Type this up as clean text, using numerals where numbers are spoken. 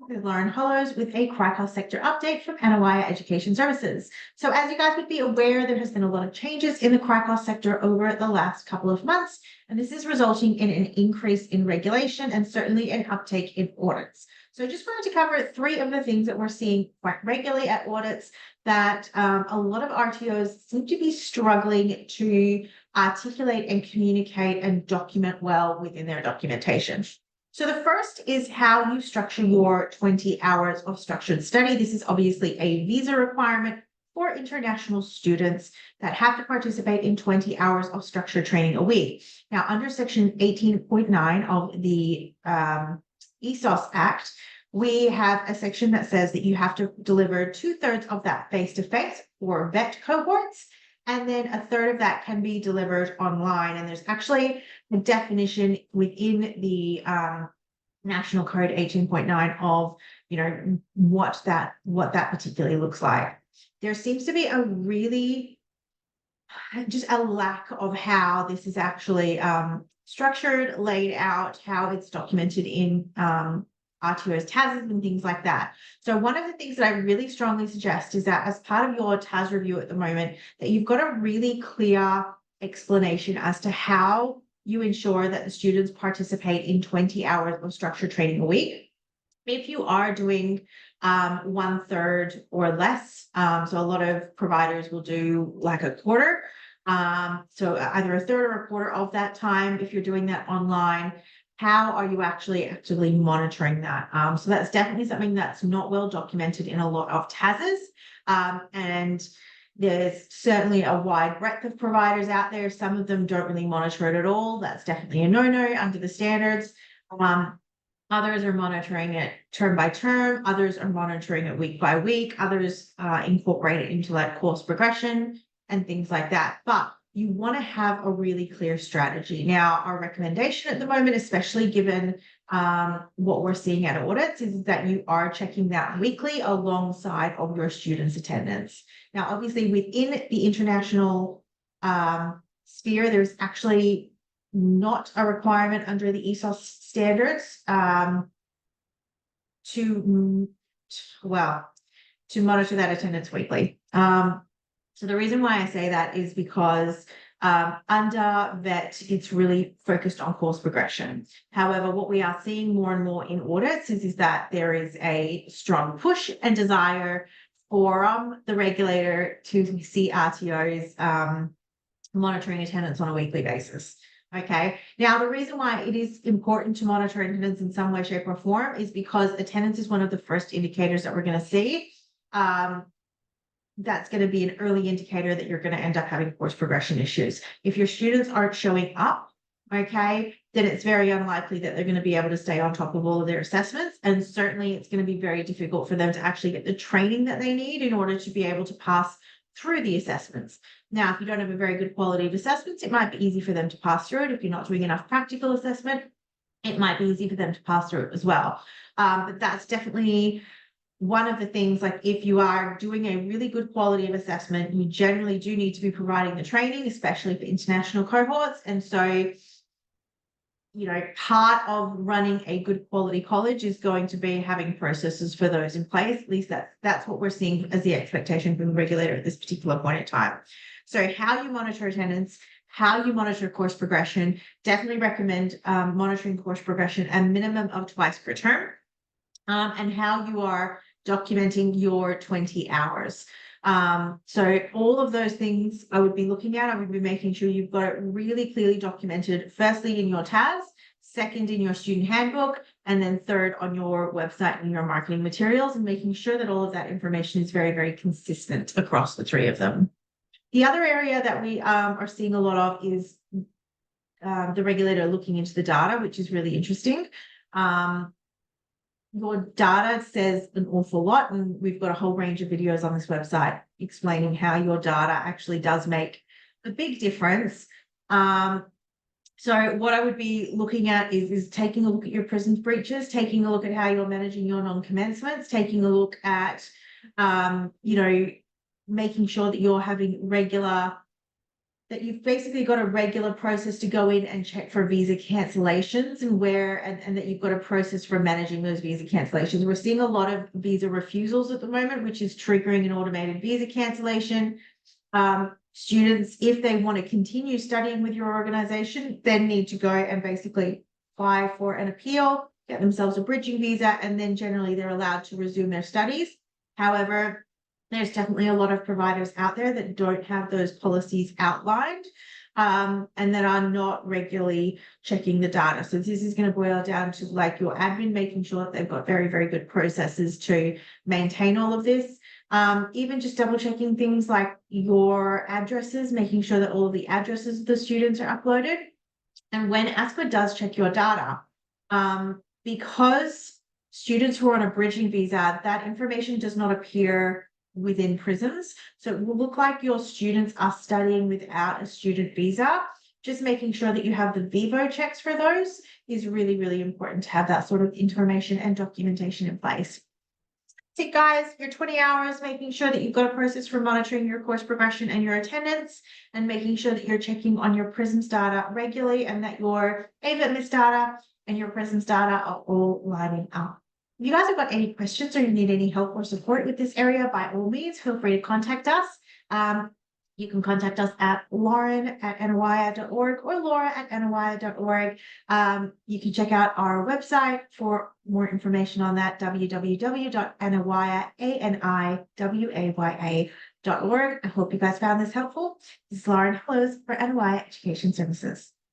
This is Lauren Hollows with a CRICOS sector update from NOI Education Services. So as you guys would be aware, there has been a lot of changes in the CRICOS sector over the last couple of months, and this is resulting in an increase in regulation and certainly an uptake in audits. So I just wanted to cover three of the things that we're seeing quite regularly at audits that a lot of RTOs seem to be struggling to articulate and communicate and document well within their documentation. So the first is how you structure your 20 hours of structured study. This is obviously a visa requirement for international students that have to participate in 20 hours of structured training a week. Now, under Section 18.9 of the ESOS Act, we have a section that says that you have to deliver 2/3 of that face-to-face for vet cohorts, and then a third of that can be delivered online. And there's actually a definition within the National Code 18.9 of, what that particularly looks like. There seems to be just a lack of how this is actually structured, laid out, how it's documented in RTOs, TASs, and things like that. So one of the things that I really strongly suggest is that as part of your TAS review at the moment, that you've got a really clear explanation as to how you ensure that the students participate in 20 hours of structured training a week. If you are doing 1/3 or less, so a lot of providers will do like a quarter. So either a third or a quarter of that time, if you're doing that online, how are you actually actively monitoring that? So that's definitely something that's not well documented in a lot of TASs. And there's certainly a wide breadth of providers out there. Some of them don't really monitor it at all. That's definitely a no-no under the standards. Others are monitoring it term by term. Others are monitoring it week by week. Others incorporate it into like course progression and things like that. But you want to have a really clear strategy. Now, our recommendation at the moment, especially given what we're seeing at audits, is that you are checking that weekly alongside of your students' attendance. Now, obviously, within the international sphere, there's actually not a requirement under the ESOS standards to monitor that attendance weekly. So the reason why I say that is because under VET, it's really focused on course progression. However, what we are seeing more and more in audits is that there is a strong push and desire for the regulator to see RTOs monitoring attendance on a weekly basis. Okay. Now, the reason why it is important to monitor attendance in some way, shape, or form is because attendance is one of the first indicators that we're going to see. That's going to be an early indicator that you're going to end up having course progression issues. If your students aren't showing up, okay, then it's very unlikely that they're going to be able to stay on top of all of their assessments. And certainly it's going to be very difficult for them to actually get the training that they need in order to be able to pass through the assessments. Now, if you don't have a very good quality of assessments, it might be easy for them to pass through it. If you're not doing enough practical assessment, it might be easy for them to pass through it as well. But that's definitely one of the things, like if you are doing a really good quality of assessment, you generally do need to be providing the training, especially for international cohorts. And so, part of running a good quality college is going to be having processes for those in place. At least that's what we're seeing as the expectation from the regulator at this particular point in time. So how you monitor attendance, how you monitor course progression, definitely recommend monitoring course progression a minimum of twice per term, and how you are documenting your 20 hours. So all of those things I would be looking at. I would be making sure you've got it really clearly documented, firstly in your TAS, second in your student handbook, and then third on your website and your marketing materials, and making sure that all of that information is very, very consistent across the three of them. The other area that we are seeing a lot of is the regulator looking into the data, which is really interesting. Your data says an awful lot, and we've got a whole range of videos on this website explaining how your data actually does make a big difference. So what I would be looking at is taking a look at your PRISMS breaches, taking a look at how you're managing your non-commencements, taking a look at, making sure that you're having regular that you've basically got a regular process to go in and check for visa cancellations and that you've got a process for managing those visa cancellations. We're seeing a lot of visa refusals at the moment, which is triggering an automated visa cancellation. Students, if they want to continue studying with your organization, then need to go and basically apply for an appeal, get themselves a bridging visa, and then generally they're allowed to resume their studies. However, there's definitely a lot of providers out there that don't have those policies outlined and that are not regularly checking the data. So this is going to boil down to like your admin, making sure that they've got very, very good processes to maintain all of this. Even just double checking things like your addresses, making sure that all of the addresses of the students are uploaded. And when ASQA does check your data, because students who are on a bridging visa, that information does not appear within PRISMS. So it will look like your students are studying without a student visa. Just making sure that you have the VIVO checks for those is really, really important to have that sort of information and documentation in place. So guys, your 20 hours, making sure that you've got a process for monitoring your course progression and your attendance, and making sure that you're checking on your PRISMS data regularly and that your AVIT data and your PRISMS data are all lining up. If you guys have got any questions or you need any help or support with this area, by all means, feel free to contact us. You can contact us at lauren@nwire.org or laura@nwire.org. You can check out our website for more information on that, www.nwaya.org. I hope you guys found this helpful. This is Lauren Hellos for NWire Education Services.